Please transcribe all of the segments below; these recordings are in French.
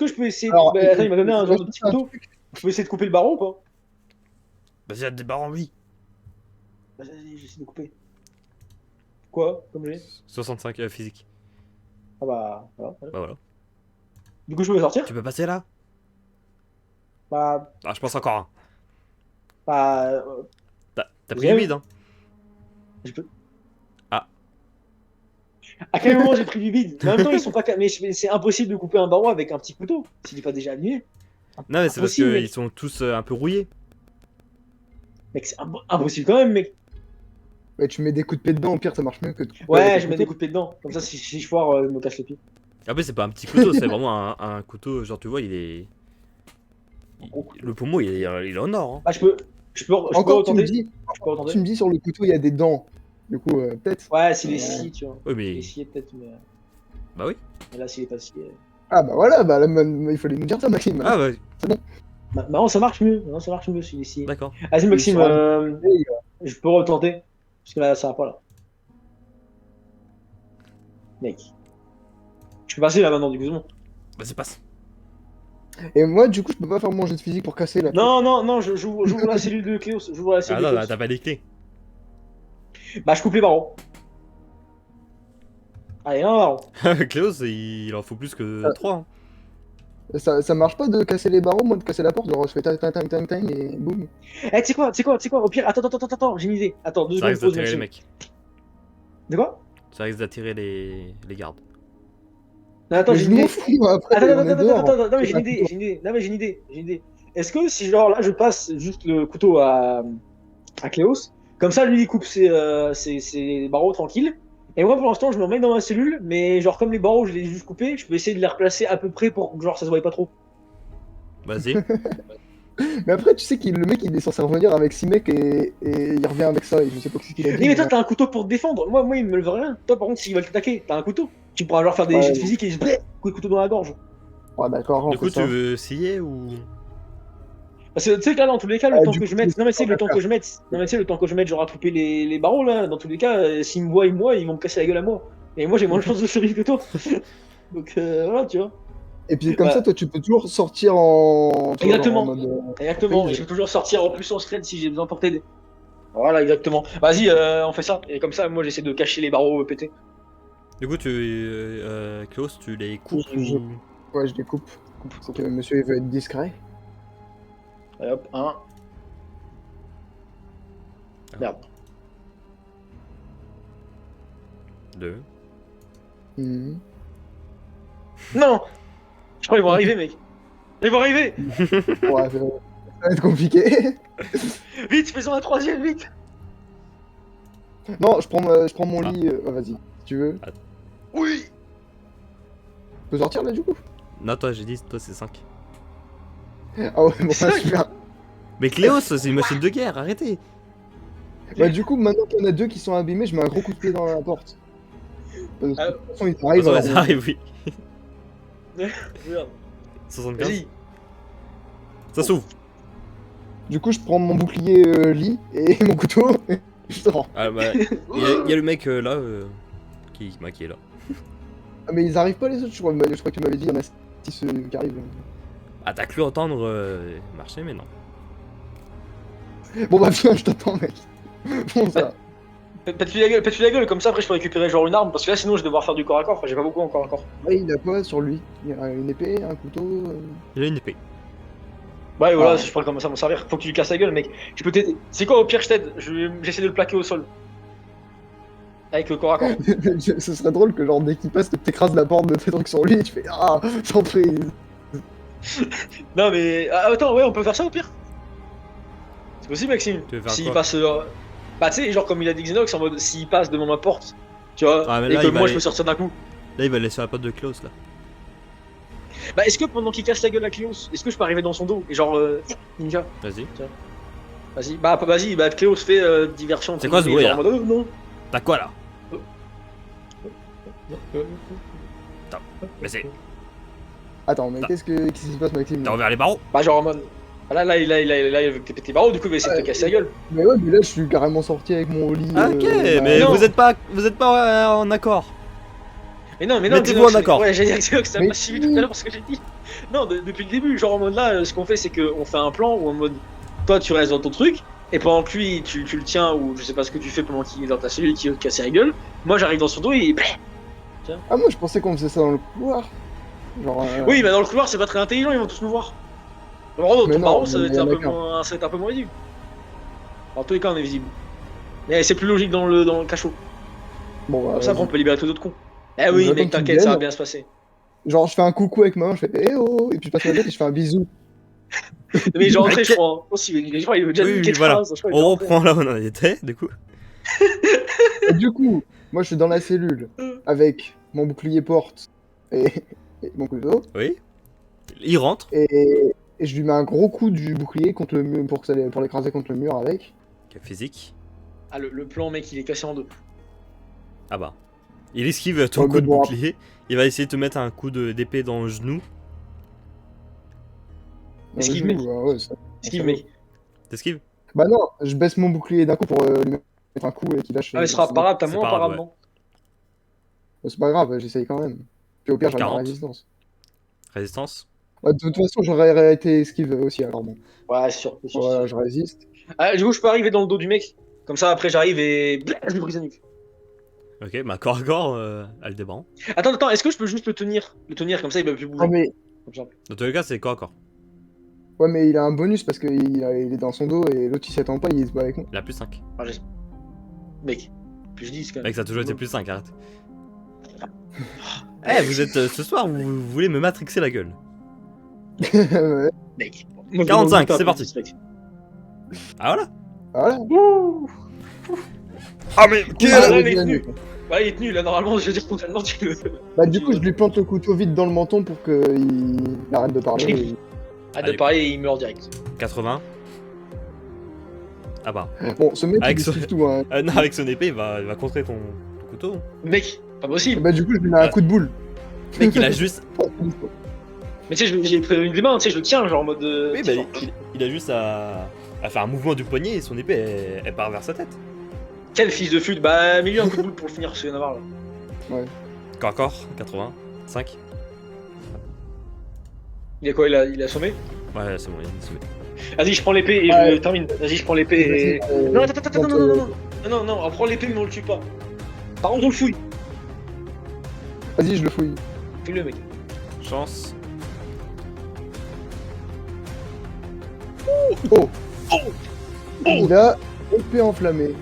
que je peux essayer. Alors, Bah, attends, il m'a donné un genre de petit couteau. Je peux essayer de couper le barreau ou pas? Vas-y, à des barons, oui. Vas-y, j'essaie de couper. Quoi? Comme j'ai? 65 physique. Ah bah, voilà. Bah voilà. Du coup, je peux sortir? Tu peux passer là? Bah, Ah, je pense encore un. bah, T'as pris le vide, hein? je peux. Ah. À quel moment j'ai pris du bide? Mais en même temps, ils sont pas. Mais c'est impossible de couper un barreau avec un petit couteau, s'il est pas déjà allumé. Non, mais c'est parce Impossible, qu'ils mec. sont tous un peu rouillés. Mec, c'est impossible quand même, mec. Ouais, tu mets des coups de pied dedans, au pire ça marche mieux que de couper Ouais, avec je le mets des couteau. coups de pied dedans. Comme ça, si je foire, je me casse les pieds. Après, c'est pas un petit couteau, c'est vraiment un couteau. Genre, tu vois, il est. Le pommeau, il est en or. Hein. Ah, je peux Encore tu me retenter. dis, Je peux retenter. tu me dis sur le couteau il y a des dents. Du coup, peut-être. Ouais, s'il est scié, tu vois. Oui, S'il est mais. scié, peut-être, mais. Bah oui. Mais là, s'il est pas scié. Ah bah voilà, bah là, il fallait nous dire ça, Maxime. Ah, bah, Maintenant, ça marche mieux. Maintenant, ça marche mieux s'il est scié. d'accord. Vas-y, Maxime, sera- je peux retenter. Parce que là, ça va pas, là. Mec. Je peux passer là maintenant, du coup, c'est bon. Vas-y, passe. Et moi, du coup, je peux pas faire mon jet de physique pour casser la. Non, non, non, j'ouvre la cellule de Cléos. J'ouvre la Ah cellule non, de là, Cléos. t'as pas les clés. Bah, je coupe les barreaux. Allez, un barreau. Cléos, il en faut plus que Ah. 3. Hein. Ça marche pas de casser les barreaux, moi, de casser la porte, genre je fais tang tang tang tang tang et boum. Eh, tu sais quoi, au pire, attends, j'ai une idée. Attends, 2 Ça secondes, risque pause, d'attirer les Maxime. mecs. De quoi? Ça risque d'attirer les gardes. Non, attends, Mais j'ai je une m'en idée. fous, moi, après, Attends, on est dehors. non, mais j'ai une idée. Non, mais j'ai une idée. Est-ce que si, genre, là, je passe juste le couteau à Cléos, comme ça, lui, il coupe ses barreaux tranquille. Et moi, pour l'instant, je me remets dans ma cellule, mais genre, comme les barreaux, je les ai juste coupés, je peux essayer de les replacer à peu près pour que, genre, ça se voie pas trop. Vas-y. Mais après, tu sais que le mec il est censé revenir avec 6 mecs et il revient avec ça, et je sais pas ce qu'il a dit. Oui, mais toi, t'as un couteau pour te défendre. Moi, il me veut rien. Toi, par contre, s'ils veulent t'attaquer, t'as un couteau. Tu pourras genre faire des Ouais. jets de physique et coup de couteau dans la gorge. Ouais, d'accord, on Du coup, fait tu ça. veux scier ou. Parce que tu sais que là, dans tous les cas, le temps du que coup, je mette. c'est Non, mais tu sais que le ça temps que je mette. Non, mais tu sais, le temps que je mette, genre à couper les barreaux là, dans tous les cas, s'ils me voient, ils vont me casser la gueule à moi. Et moi, j'ai moins de chances de survivre que toi. Donc voilà, tu vois. Et puis comme Ouais. ça, toi tu peux toujours sortir en. tu vois, Exactement. genre en mode, Exactement. Oui, Et je peux toujours sortir en plus en scred si j'ai besoin pour t'aider. Voilà, exactement. Vas-y, on fait ça. Et comme ça, moi, j'essaie de cacher les barreaux pétés. Du coup, Cléos, tu les coupes Je- ou. Ouais, je découpe. Parce que monsieur il veut être discret. Allez, hop, un. Merde. 2. Mhm. Non! Je crois qu'ils vont arriver, mec. Ils vont arriver! Ouais, ça va être compliqué. Vite, faisons un troisième, vite! Non, je prends mon Ah. lit. Vas-y, si tu veux. Oui! Je peux sortir là du coup? Non, toi, j'ai dit, toi, c'est 5. Ah ouais, bon, Cinq. super. Mais Cléos, c'est une machine de guerre, arrêtez. Bah, du coup, maintenant qu'il y en a deux qui sont abîmés, je mets un gros coup de pied dans la porte. Parce que, Ah. de toute façon, ils arrivent. Ça alors, arrive, oui. Regarde. 75. Vas-y. Ça s'ouvre. Du coup, je prends mon bouclier lit et mon couteau. Et je sors. Ah, bah, il y a le mec là qui est là. Ah, mais ils arrivent pas les autres, je crois que tu m'avais dit, il y en a 6 qui arrivent. Ah, t'as cru entendre marcher, mais non. Bon, bah, viens, je t'attends, mec. Bon, ça. Pète-lui la gueule, comme ça après je peux récupérer genre une arme, parce que là sinon je vais devoir faire du corps à corps, j'ai pas beaucoup encore à corps. Ouais, il a quoi sur lui? Il a une épée, un couteau. Il a une épée. Ouais, voilà, Ah. je pourrais commencer à m'en servir. Faut que tu lui casses la gueule, mec. Je peux t'aider. C'est quoi, au pire, je t'aide. J'essaie de le plaquer au sol. Avec le corps à corps. Ce serait drôle que, genre, dès qu'il passe, que t'écrases la porte de tes trucs sur lui et tu fais ah, surprise. Non, mais. Ah, attends, ouais, on peut faire ça au pire. C'est possible, Maxime. Tu veux faire S'il quoi? passe. Bah, tu sais, genre comme il a dit Xenox, en mode s'il passe devant ma porte, tu vois, Ah, mais et là, que il va moi je aller- peux sortir d'un coup. Là, il va aller sur la porte de Cléos, là. Bah, est-ce que pendant qu'il casse la gueule à Cléos, est-ce que je peux arriver dans son dos et genre. Ninja. Vas-y. Vas-y, bah, Cléos fait diversion. C'est quoi ce bruit, genre là en mode, non. T'as quoi, là? Mais c'est. Attends, mais qu'est-ce qui se passe, Maxime? T'as ouvert les barreaux? Bah, genre en mode. Ah, là, il veut que t'aies pété tes barreaux, du coup, il va essayer de te casser la gueule. Mais ouais, mais là, je suis carrément sorti avec mon lit. Ah, ok, bah, mais non. vous êtes pas en accord. Mais non, Mettez-vous Xenox, en accord. Ouais, j'ai dit que Xenox, ça Mais m'a suivi tout à l'heure parce que j'ai dit. Non, depuis le début, genre en mode là, ce qu'on fait, c'est qu'on fait un plan où en mode, toi tu restes dans ton truc, et pendant que lui, tu le tiens, ou je sais pas ce que tu fais pendant qu'il est dans ta cellule, qui veut te casser la gueule, moi j'arrive dans son dos et. Ah, moi je pensais qu'on faisait ça dans le couloir. Genre. Oui, mais dans le couloir, c'est pas très intelligent, ils vont tous nous voir. Alors, dans Mais ton non, barreau, ça mais va être y en un a peu qu'un. moins, ça va être un peu moins visible. En tous les cas, on est visible. Mais c'est plus logique dans le cachot. Bon, bah, Comme ça, après, on vas-y. peut libérer tous les autres cons. Eh Donc, oui, j'attends mec, qu'ils t'inquiète, ça va viennent. bien se passer. Genre, je fais un coucou avec ma main, je fais eh oh, et puis je passe ma tête et je fais un bisou. Mais j'ai rentré, Ok. je crois. Hein. Aussi, je crois, il veut déjà Oui, niquer oui, voilà. phrase, je crois, il est On rentré. reprend là où on en était, du coup. Et du coup, moi je suis dans la cellule avec mon bouclier porte et, et mon couteau, Oui. Il rentre. et je lui mets un gros coup du bouclier contre le mur pour l'écraser contre le mur avec. Physique. Ah, le plan, mec, il est cassé en deux. Ah bah. Il esquive ton Ouais, coup mais de bon, bouclier. Il va essayer de te mettre un coup d'épée dans le genou. Dans le Esquive, genou, mec. ouais, ça- Esquive, ça mec. T'esquives? Bah non, je baisse mon bouclier d'un coup pour lui mettre un coup et qu'il lâche. Ah, mais ce sera pas grave, t'as C'est moins pas grave, apparemment. C'est pas grave, j'essaye quand même. Puis au pire, j'aurai ma 40. résistance. Résistance. Ouais, de toute façon, j'aurais été esquive aussi, alors bon. Ouais, c'est sûr, c'est sûr. Voilà, je résiste. Ah, du coup, je peux arriver dans le dos du mec. Comme ça, après, j'arrive et. Je lui brise la nuque. Ok, bah corps à corps, Aldéban. Attends, est-ce que je peux juste le tenir? Le tenir, comme ça, il va plus bouger. Ouais, mais, Comme ça. Dans tous les cas, c'est corps à corps. ouais, mais il a un bonus parce qu'il il est dans son dos et l'autre il s'attend pas, il se bat avec moi. Il a plus 5. Ah, mec, plus 10 quand même. Mec, ça a toujours été plus 5, arrête. Eh, vous êtes ce soir, vous voulez me matrixer la gueule. Ouais. Mec. Moi, je 45, demande pas c'est plus parti. 10, mec. Ah voilà. Voilà. Ah mais Ah, Il là, a il est la tenu. nuque. Ouais, il est tenu, là, normalement, je veux dire, totalement, tu le. Bah, du coup, je lui plante le couteau vite dans le menton pour qu'il arrête de parler. J'arrive. Ah, de Allez. parler, il meurt direct. 80. Ah bah. Bon, ce mec Avec il son- esquive tout, hein. Non, avec son épée, il va contrer ton couteau. Mec, pas possible. Bah, du coup, je lui mets un coup de boule. Mec, il a juste. Mais tu sais, j'ai prévenu des mains, tu sais, je le tiens, genre en mode. Oui, bah, il a juste à faire un mouvement du poignet et son épée, elle part vers sa tête. Quel fils de fut. Bah, mets-lui un coup de boule pour le finir, parce qu'il y en a marre là. Corps à corps, 80. 5. Il a quoi, il a assommé? Ouais, c'est bon, il est sauvé. Vas-y, je prends l'épée et je Ouais. le termine. Vas-y, je prends l'épée et. Vas-y, Non, attends, donc, non, on prend l'épée mais on le tue pas. Par contre, on le fouille. Vas-y, je le fouille. Fouille-le, mec. Chance. Oh. Il a épée enflammée.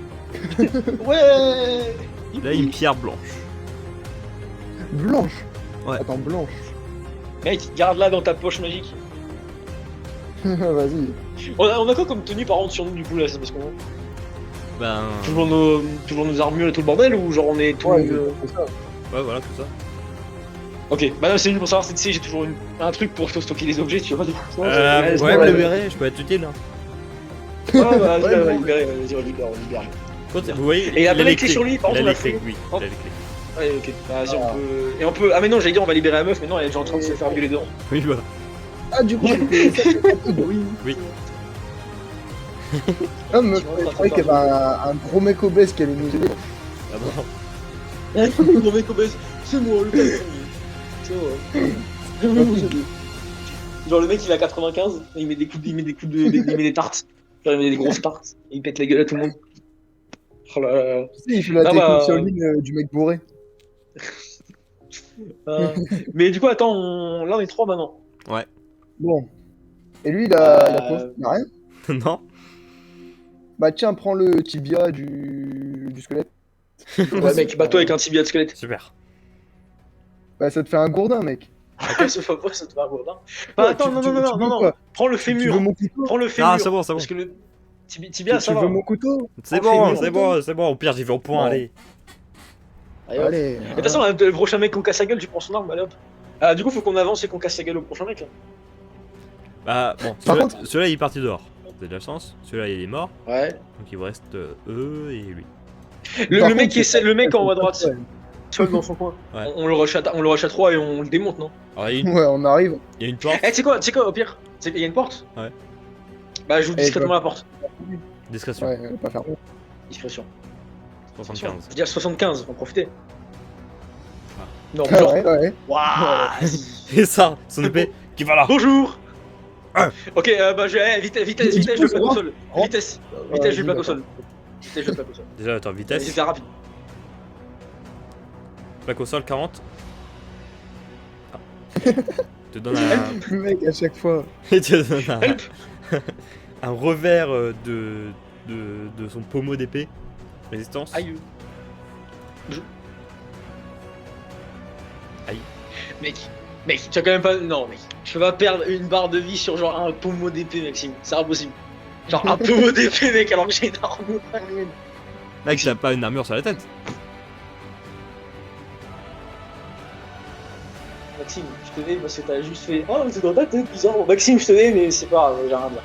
Ouais. Là, une pierre blanche. Blanche. Ouais. Attends, blanche. Mec, garde-la dans ta poche magique. Vas-y. On a quoi comme tenue par contre sur nous du coup là? C'est parce qu'on. Ben. Toujours nos armures et tout le bordel ou genre on est tout. Ouais, c'est ça. Ouais, voilà, tout ça. Ok, bah non, c'est juste pour savoir si tu sais, j'ai toujours un truc pour stocker les objets, tu vois. Ouais, ouais, me ouais. libérer, je peux être utile. Hein. Ouais, bah, vas-y, Ouais, on va bon. libérer, vas-y, on libère. Vous voyez, Et il a pas les les clés sur lui, par contre, il on a a les clés, fouillé. oui, Oh. il a les clés. Ouais, ok, bah, vas-y, Ah. on peut. Et on peut. Ah, mais non, j'allais dire, on va libérer la meuf, mais non, elle est déjà en train de se faire violer dedans. Oui, voilà. Ah, du coup, c'était ça, c'est pas tout. Oui. Oui. Ah, mais je croyais qu'il y avait un gros mec obèse qui allait nous aider. Ah bon. Le mec obèse, c'est moi, le gars. C'est moi. Genre, le mec, il a 95, et il met des coups de. Il met des tartes. Genre, il met des grosses tartes, et il pète la gueule à tout le monde. Oh là là. Tu sais, il fait la Ah, technique bah, sur ligne du mec bourré. Mais du coup, attends, là, on est 3 maintenant. Bon. Et lui, il a quoi? Il a rien? Non. Bah, tiens, prends le tibia du squelette. Ouais, mec, bats-toi avec un tibia de squelette. Super. Bah, ça te fait un gourdin, mec. Ça fait pas, ça te va, Gourdin. Bah, attends, tu- tu- tu veux non. quoi? Prends le Tu fémur. veux mon couteau? Prends le fémur. Ah, c'est bon, c'est bon. Parce que le tibia, Tu ça va. veux mon couteau? C'est Oh, bon, fémur, c'est bon, c'est bon. Au pire, j'y vais au point, Bon. allez. Allez, hop. Allez. Et de toute façon, le prochain mec qu'on casse la gueule, tu prends son arme, allez hop. Ah, du coup, faut qu'on avance et qu'on casse la gueule au prochain mec. Là. Bah, bon, Par celui-là, il est parti dehors. Vous avez de la chance. Celui-là, il est mort. Ouais. Donc, il vous reste eux et lui. Par Le mec contre, qui essaie, le mec en haut à droite, Ouais, seul dans son coin. Ouais. On le rush à 3 et on le démonte, non? Alors, il y a une, Ouais, on arrive. il y a une porte. Eh, tu sais quoi, au pire? Il y a une porte? Ouais. Bah, j'ouvre Eh, discrètement bah. la porte. Discrétion. Ouais, pas faire. Discrétion. 75. Je veux dire 75, faut en profiter. Ah. Non, Ah, genre. ouais, ouais. Waouh! Et ça, son épée. Qui va là? Bonjour. Ah. Ok, bah vitesse, je plaque au sol. Vitesse, je plaque au sol. Vitesse, je plaque au sol. Déjà, attends, vitesse. C'était rapide. Plaque au sol, 40. Ah. Te donne un... Le mec, à chaque fois. Il te donne un... Help. un revers de son pommeau d'épée. Résistance. Aïe. Aïe. Mec, tu as quand même pas. Non, mec, je peux pas perdre une barre de vie sur genre un pommeau d'épée, Maxime. C'est impossible. Genre un pommeau d'épée, mec, alors que j'ai une armure. Mec, t'as pas une armure sur la tête. Maxime, je te vais parce que t'as juste fait. Oh, c'est dans ta tête, bizarre. Bon, Maxime, je te vais, mais c'est pas grave, j'ai rien à dire.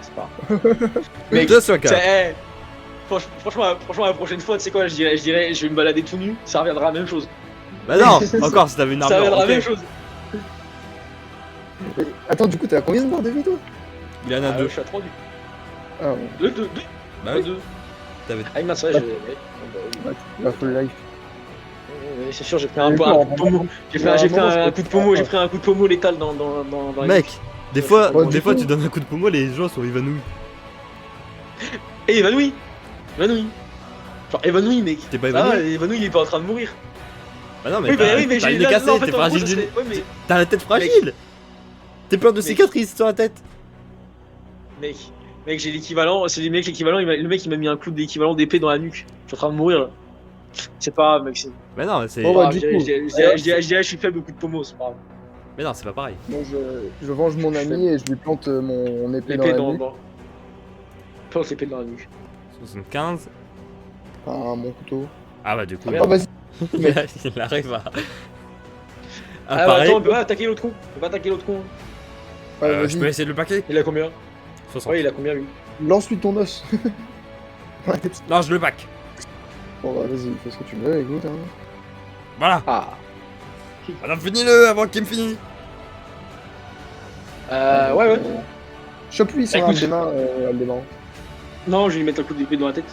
C'est pas grave. Mec, 2 sur 4. c'est- franchement, la prochaine fois, tu sais quoi, je dirais, je vais me balader tout nu, ça reviendra à la même chose. Bah non, encore si t'avais une Ça armure. reviendra à ok. la même chose. Attends, du coup, t'as combien de barres de vie, toi? Il en a 2. Je suis à 3 du. Ah, ouais. 2. Bah oui. 2. T'avais... Ah, il m'a ça, La full life. c'est sûr, j'ai pris un coup de pommeau. J'ai fait un coup de pommeau, j'ai pris un coup de pommeau létal dans la Mec, des fois, Bon, des du fois coup- tu donnes un coup de pommeau, les gens sont évanouis. Et évanoui. Genre évanoui, mec. T'es pas Ah, évanoui? évanoui, il est pas en train de mourir. Bah non, mais Oui, t'as mais t'as j'ai le nez cassé, non, en fait, t'es en gros, fragile ça du... serait- ouais, mais T'as la tête fragile. T'es plein de cicatrices sur la tête. mec, j'ai l'équivalent, c'est les mecs l'équivalent, le mec il m'a mis un coup d'équivalent d'épée dans la nuque. Je suis en train de mourir là. C'est pas grave, Maxime. Mais non, c'est... Oh, bah, Je du coup, dirais, je suis faible au coup de pommeau, c'est pas grave. Mais non, c'est pas pareil. moi, je venge mon ami et je lui plante mon épée dans L'épée la dans. nuque. Plante l'épée dans la nuque. 75. Enfin, mon couteau. Ah bah du coup, Ah, Oh, vas-y. il arrive à... Ah, bah, attends, on peut pas attaquer l'autre con. Ouais, je vas-y. peux essayer de le paquer. Il a combien? 60. Ouais, il a combien lui? Lance-lui ton os. Ouais. Non, je le pack. Bon, bah, vas-y, fais ce que tu veux, écoute. Hein. Voilà. Ah. Alors finis-le avant qu'il me finisse. Ouais. Chope-lui son Écoute. arme des mains, Aldébaran. Non, je vais lui mettre un coup d'épée dans la tête.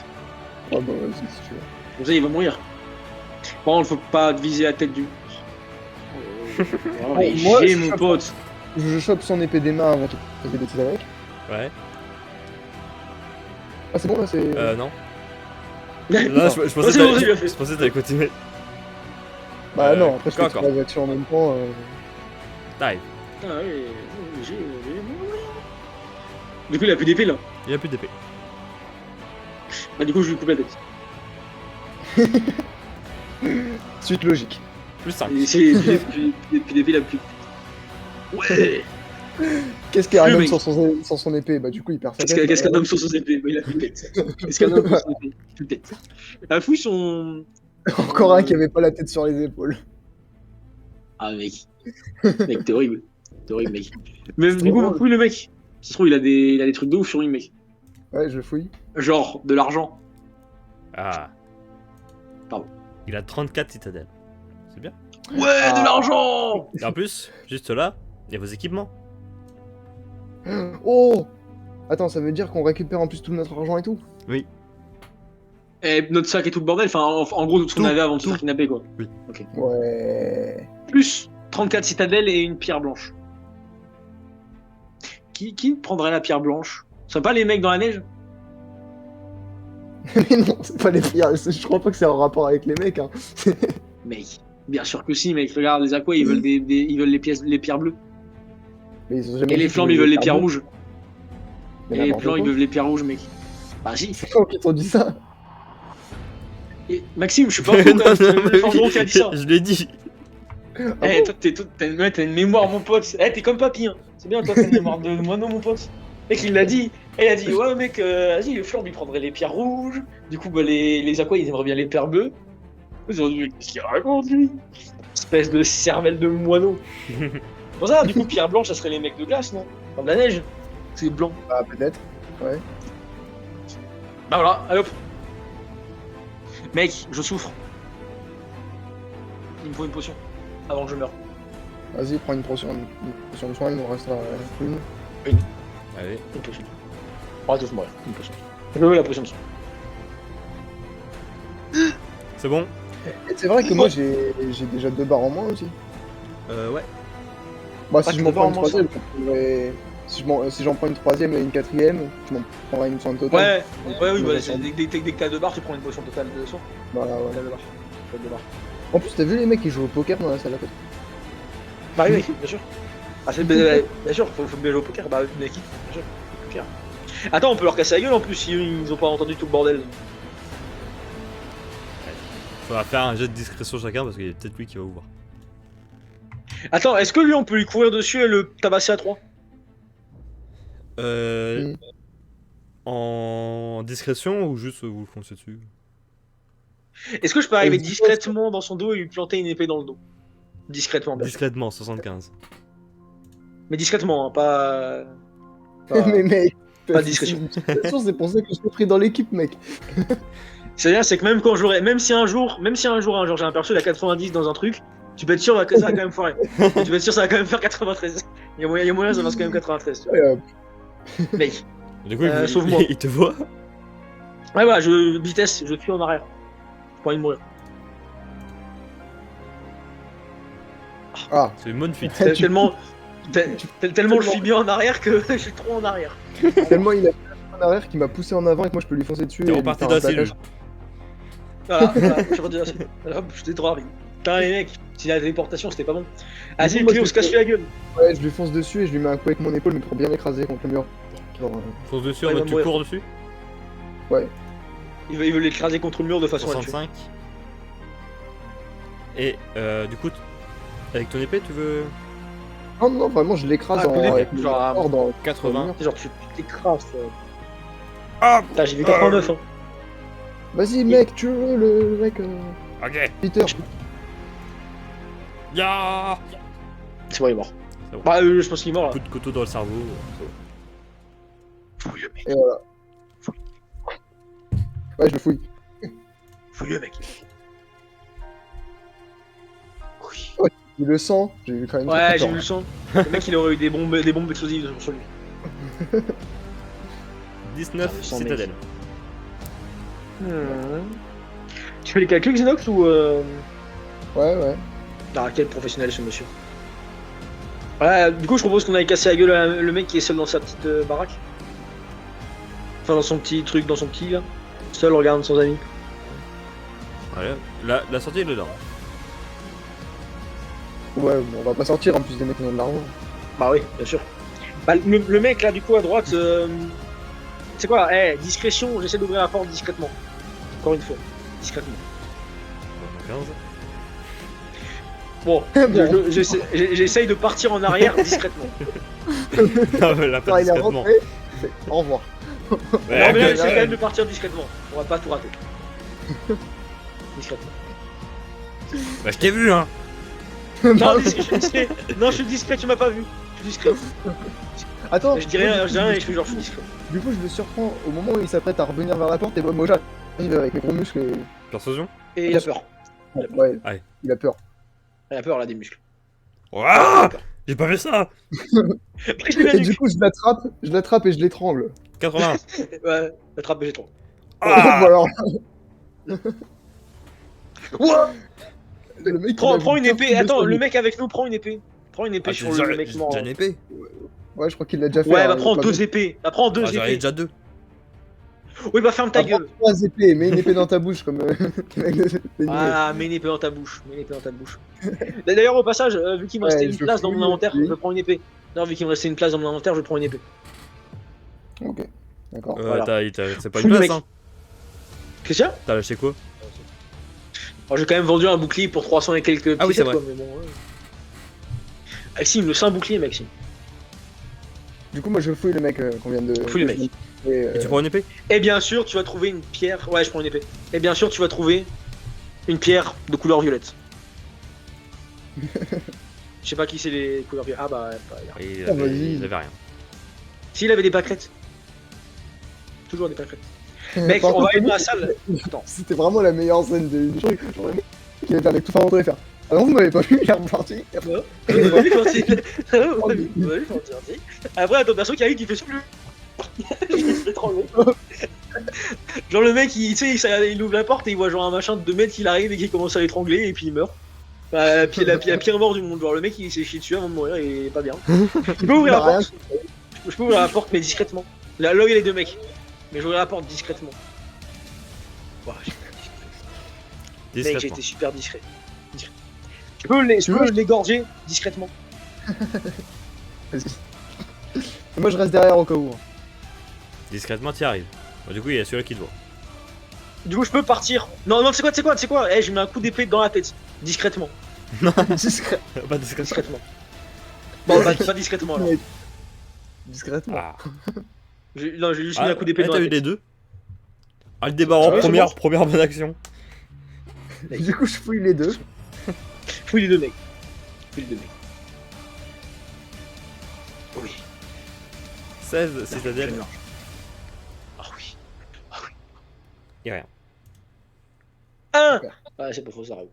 Oh, bah, vas-y, si tu veux. Comme ça, il va mourir. Bon, il faut pas viser la tête du. Oh, mais moi, j'ai je mon chope- pote. Je chope son épée des mains avant de faire des bêtises avec. Ouais. Ah, c'est bon, là, c'est... Non. Non, Là, je c'est bon, pensais il a fait. je pensais que t'allais continuer. Bah, non, après, je fais encore. 3 actions en même temps. T'arrives. Ah ouais, j'ai. Du coup, il a plus d'épée là. Il a plus d'épée. Bah, du coup, je lui coupe la tête. Suite logique. Plus 5. Et c'est plus d'épée, il a plus. Ouais! Qu'est-ce qu'il y a un Le homme mec. sans son épée? Bah, du coup, il perd sa tête. Qu'est-ce qu'un homme sur son épée? Bah, il a plus de tête. Qu'est-ce qu'un homme sur son épée? Plus de tête. La fouille son. Encore un qui avait pas la tête sur les épaules. Ah, mec. Mec, t'es horrible. Mec. Mais C'est du coup, drôle. fouille le mec. Ça se trouve, il a des trucs de ouf sur lui, mec. Ouais, je fouille. Genre, de l'argent. Ah. Pardon. Il a 34 citadelles. C'est bien. Ouais, Ah. de l'argent! Et en plus, juste là, il y a vos équipements. Oh! Attends, ça veut dire qu'on récupère en plus tout notre argent et tout? Et notre sac et tout le bordel, enfin, en gros, tout ce qu'on Tout, avait avant de se tout. faire kidnapper, quoi. Ouais. Plus 34 citadelles et une pierre blanche. Qui prendrait la pierre blanche? Ce serait pas les mecs dans la neige? Mais non, c'est pas les pierres. Je crois pas que c'est en rapport avec les mecs. Hein. Mec, bien sûr que si, mec. Regarde, les aquas, ils veulent ils veulent les pierres bleues. Mais ils ont jamais Et dit les qu'ils flammes, voulaient ils veulent les pierres bleues. rouges. Mais Et les n'importe plans, ils quoi. veulent les pierres rouges, mec. Bah si. C'est quand qu'ils t'ont dit ça? Et Maxime, je suis pas fou, quand même. C'est le forgeron qui a dit ça. Je l'ai dit. Ah Eh, bon toi, t'as une mémoire, mon pote. Eh, t'es comme papy, hein. C'est bien, toi, t'as une mémoire de moineau, mon pote. Mec, il l'a dit. Et il a dit, ouais, mec, vas-y, le flambe, il prendrait les pierres rouges. Du coup, bah, les aquas, ils aimeraient bien les pierres bleues. Ils ont dit, mais qu'est-ce qu'il raconte, lui? Espèce de cervelle de moineau. Pour ça, du coup, pierre blanche, ça serait les mecs de glace, non? Comme de la neige. C'est blanc. Ah, peut-être. Ouais. Bah voilà, allez hop. Mec, je souffre. Il me faut une potion. Avant que je meure. Vas-y, prends une potion de soin, il nous restera une. Allez. Une potion. On va tous mourir. Une potion. Je veux la potion de sang. C'est bon. Et c'est vrai que moi j'ai déjà 2 barres en moins aussi. Ouais. Bah, Ah, si tu je m'en peux pas prends une en manger. troisième, je pourrais- si j'en prends une troisième et une quatrième, je m'en prendrai une soin totale. Ouais, oui, Je bah, me c'est sens- dès que t'as 2 barres, tu prends une potion totale de soin. Voilà, ouais. Totale de barres. Totale de barres. En plus, t'as vu les mecs qui jouent au poker dans la salle à côté? Bah oui, bien sûr. Ah, bien sûr, faut bien jouer au poker. Bah, mais qui bien sûr, au poker. Attends, on peut leur casser la gueule en plus si ils ont pas entendu tout le bordel. Faudra faire un jet de discrétion chacun parce qu'il y a peut-être lui qui va vous voir. Attends, est-ce que lui on peut lui courir dessus et le tabasser à 3? Euh. Mm. En discrétion ou juste vous foncez dessus? Est-ce que je peux arriver je pense- discrètement dans son dos et lui planter une épée dans le dos? Discrètement, bien sûr. Discrètement, 75. Mais discrètement, hein, pas. Mais mec, pas de discrétion. C'est pour ça que je t'ai pris dans l'équipe, mec. C'est bien, c'est que même quand j'aurai. Même si un jour j'ai un perso, il a 90 dans un truc, tu peux être sûr que ça va quand même foirer. Tu peux être sûr que ça va quand même faire 93. Il y a moyen, ça fasse quand même 93. Tu vois. Ouais, Mec. Du coup, sauve-moi. il te voit. Ouais, voilà, vitesse, je fuis en arrière. J'ai pas envie de mourir. Ah, C'est une bonne fuite. Tellement je suis bien en arrière que je suis trop en arrière. tellement il a fait en arrière qu'il m'a poussé en avant et que moi je peux lui foncer dessus. T'es et lui reparti faire dans un la cellule. Voilà, je suis redescendu ensuite. Hop, j'étais trop rapide. Putain, les mecs, si la téléportation c'était pas bon. Ah, si, moi, Cléo je se casse la gueule. Ouais, je lui fonce dessus et je lui mets un coup avec mon épaule, mais pour bien l'écraser contre le mur. Genre, Fonce dessus, Ouais, en il mode va tu mourir. cours dessus. Il veut l'écraser contre le mur de façon à le tuer. 65. Et du coup, avec ton épée, tu veux. Non, non, vraiment, je l'écrase Ah, coup d'épée, avec mon genre, corps dans 80. Genre, tu t'écrases. Ah Putain, j'ai vu 89, hein. Vas-y, mec, tu veux le mec Ok. Peter. Ya C'est bon, il est mort. C'est bon. Bah, je pense qu'il est mort là. Coup de couteau dans le cerveau. Fouille le mec. Et voilà. Ouais, je le fouille. Fouille le mec. Oui. Il le sent, j'ai eu quand même. Ouais, très j'ai peur. vu le son. Le mec, il aurait eu des bombes explosives sur lui. 19 Ah, le sang, citadelle. Tu fais les calculs, Xenox, ou Ouais, ouais. Ah, quel professionnel ce monsieur. Ouais, du coup, je propose qu'on aille casser la gueule à le mec qui est seul dans sa petite baraque. Enfin, dans son petit truc, dans son petit là. Seul, regarde sans amis. Voilà. La sortie, elle est là. Ouais, bon, on va pas sortir en plus des mecs qui ont de l'argent. Bah oui, bien sûr. Bah, le mec là, du coup, à droite, c'est quoi? Discrétion, j'essaie d'ouvrir la porte discrètement. Encore une fois, discrètement. 15. Bon, Bon. j'essaye de partir en arrière discrètement. Non, mais là, Quand pas il est discrètement. rentré, il fait au revoir. Non, mais là, ok, j'essaie ouais. quand même de partir discrètement. On va pas tout rater. Discrètement. Bah, je t'ai vu, hein. Non, je suis discret. Non, je suis discret, tu m'as pas vu. Je suis discret. Attends, Je dis rien et je fais genre je suis discret. du coup, je le surprends au moment où il s'apprête à revenir vers la porte et moi j'arrive avec mes gros muscles et. Persuasion. Et il a peur. Ouais, Ouais. il a peur. Il a peur là des muscles. Ouah J'ai pas fait ça. Après, je l'ai Et bien du coup, je l'attrape et je l'étrangle. 80. Ouais, attrape BG3. Ah Bon, alors, Ouah le mec, il Prends a une bien épée, foutu attends, sur le lui. mec avec nous, prend une épée. Prends une épée sur le mec mort. J'ai une épée. Ouais, je crois qu'il l'a déjà fait. Ouais, hein, bah il prends a pas 2 besoin. épées. Bah prends 2 Ah, j'en ai épées. déjà 2. Oui, bah ferme ta Ah, prends gueule. 3 épées, mets une épée dans ta bouche comme les mecs de Ah, mets une épée dans ta bouche. Mets une épée dans ta bouche. D'ailleurs, au passage, vu qu'il me Ouais, restait une je place dans fouille, mon inventaire, oui. je prends une épée. Non, vu qu'il me restait une place dans mon inventaire, je prends une épée. Ok, d'accord. Voilà. C'est pas Fous une le place, mec. hein. Christian T'as lâché quoi? Alors, j'ai quand même vendu un bouclier pour 300 et quelques Ah oui, pièces, c'est quoi, mais bon. Ouais. Maxime, le sein bouclier, Maxime. Du coup, moi je fouille le mec qu'on vient de. Fouille le mec. Et, Et tu prends une épée? Et bien sûr, tu vas trouver une pierre. Ouais, je prends une épée. Et bien sûr, tu vas trouver une pierre de couleur violette. Je sais pas qui c'est les couleurs violettes. Ah bah, Il Ah, vas-y. il avait rien. s'il avait des pâquerettes. Toujours des pâquerettes. Mec, Par on va contre, aller dans la salle. Attends. C'était vraiment la meilleure scène du truc. J'aurais aimé qu'il avait avec tout faire rentrer et faire. Ah non, vous m'avez pas vu, il est reparti. On va lui sortir. On va lui sortir. Après, ton perso qui arrive, qui fait souffle. Je me fais trembler. Genre le mec, tu sais, il ouvre la porte et il voit genre un machin de 2 mètres qui arrive et qui commence à l'étrangler et puis il meurt. La pire mort du monde. Genre, le mec il s'est chié dessus avant de mourir, il est pas bien. Je peux ouvrir la Rien. porte. Je peux ouvrir la porte, mais discrètement. Là, il y a les deux mecs. Mais j'ouvrirai la porte discrètement. Ouah, j'ai été discret. Mec, j'ai Discrètement. été super discret. Je peux l'égorger discrètement. Vas-y. Et moi je reste derrière au cas où. Discrètement, t'y arrives. Bon, du coup, il y a celui-là qui te voit. Du coup, je peux partir. Non, tu sais quoi Eh, je mets un coup d'épée dans la tête. Discrètement. Discret. Pas discrètement. Discrètement. Bon, bah, pas discrètement alors. Discrètement. Ah. Non, j'ai juste mis un coup d'épée dans t'as la eu tête. les deux. Ah, le débarras, Ah ouais, c'est première bonne action. Du coup, je fouille les deux. Fouille les deux mecs. Oui. 16 citadelle. Ah oui. Y'a rien. Ah ouais, c'est pas faux, ça arrive.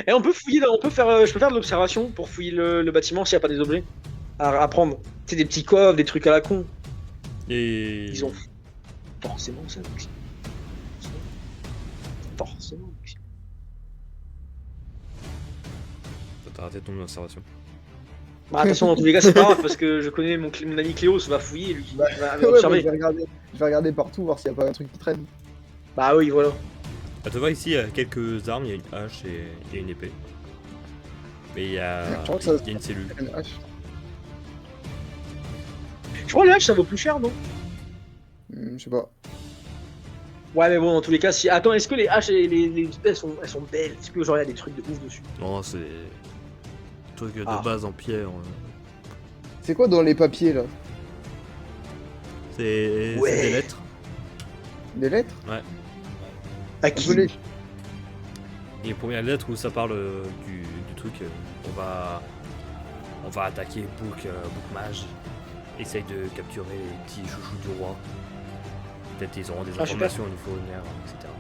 Et on peut fouiller, on peut faire, je peux faire de l'observation pour fouiller le bâtiment s'il n'y a pas des objets à prendre. Tu sais, des petits coffres, des trucs à la con. Et. Ils ont forcément ça, Maxime. Forcément, Maxime. T'as raté ton observation. Bah, attention, dans tous les cas, c'est pas grave parce que je connais mon ami Cléos va fouiller lui. Bah, Va Ouais, observer. bah, je vais regarder partout, voir s'il n'y a pas un truc qui traîne. Bah oui, voilà. Ah, tu vois ici, il y a quelques armes, il y a une hache et il y a une épée. Mais il y a, Je crois que ça- il y a une cellule. Une hache. Je crois que les haches ça vaut plus cher, non? Je sais pas. Ouais, mais bon, dans tous les cas, si. Attends, est-ce que les haches et les épées elles sont belles? Est-ce que genre il y a des trucs de ouf dessus? Non, c'est. Truc de Ah. base en pierre. C'est quoi dans les papiers là? C'est Ouais. des lettres. Des lettres? À On qui? peut les... Et les premières lettres où ça parle du truc, on va attaquer Book Mage. Essaye de capturer les petits chouchous du roi. Peut-être ils auront des Ah, super. informations au niveau lunaire, etc.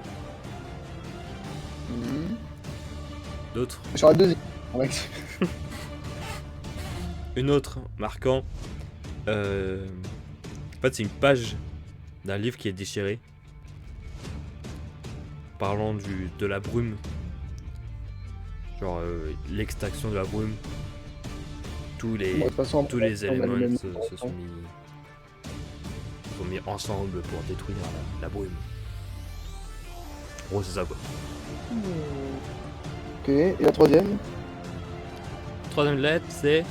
D'autres. Sur la deuxième. Ouais. Une autre marquant. En fait, c'est une page d'un livre qui est déchiré. Parlant de la brume. Genre l'extraction de la brume. Tous les, Bon, de toute façon, tous les on a éléments le même- se sont mis ensemble pour détruire la brume. En gros, c'est ça quoi. Ok, et la troisième? Troisième lettre, c'est.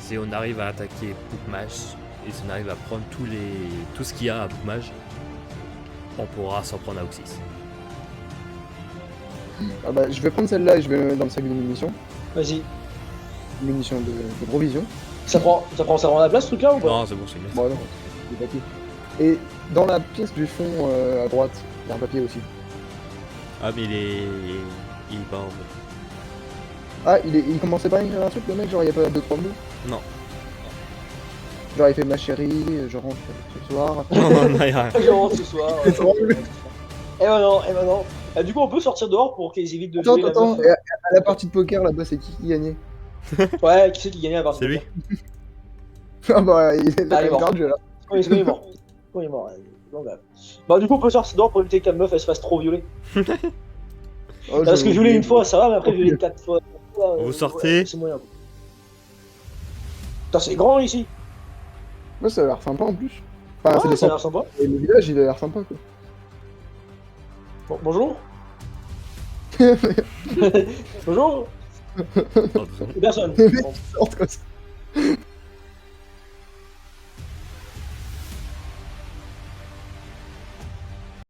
Si on arrive à attaquer Bookmage et si on arrive à prendre tout ce qu'il y a à Bookmage, on pourra s'en prendre à Oxys. Ah bah, je vais prendre celle-là et je vais mettre dans le sac de munitions. Vas-y. Munitions de provision. Ça prend la place ce truc là ou pas? Non, c'est bon, c'est une lettre. Bon, non, des papiers. Et dans la pièce du fond à droite, il y a un papier aussi. Ah, mais il est pas en fait. Ah, il commençait pas à écrire un truc, le mec, genre il y a pas 2-3 mots? Non. Genre il fait ma chérie, je rentre ce soir. Non, non, non, y'a rien. Je rentre ce soir. Et maintenant. Du coup, on peut sortir dehors pour qu'ils évitent de jouer la Attends, meuf. et à la partie de poker là-bas, c'est qui gagnait? Ouais, qui c'est qui gagnait à partir C'est lui. Ah bah, il est Ah, il est mort. perdu là. Oui, c'est mort. Oui, il est mort. Donc, bah, du coup, on peut sortir dehors pour éviter que la meuf elle se fasse trop violer. Oh, Parce que j'ai violer oublié. une fois, ça va, mais après violer 4 fois. Vous sortez. Ouais, c'est moyen. Putain, c'est grand ici. Ouais, ça a l'air sympa en plus. Enfin, c'est Ah, des ça a centres. l'air sympa. Et le village, il a l'air sympa quoi. Bon, bonjour. Bonjour. Oh, désolé. Personne. Les mecs Bon. qui sortent comme ça.